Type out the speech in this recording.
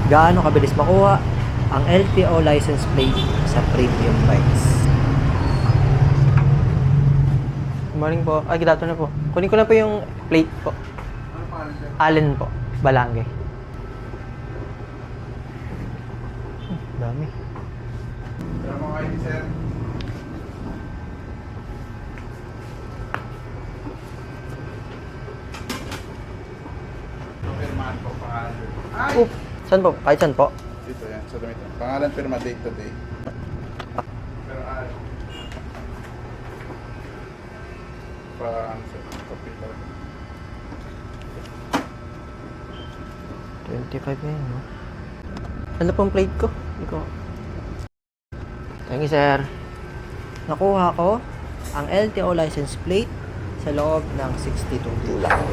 Gaano kabilis makuha ang LTO license plate sa premium bikes? Good morning po. Ay, good afternoon po. Kunin ko na po yung plate po. Ano pangalan sir? Allen po. Balangge. Dami. Pero mga ID sir. Pirmahan po pangalan. Ay! Oh, saan po? Kahit saan po? Dito yan, sa damit. Pangalan pirma date to day. Pero pa ano sir, copy pa rin. 25 na yun, no? Ano pong plate ko? Hindi ko. Thank you, sir. Nakuha ko ang LTO license plate sa loob ng 62 lang.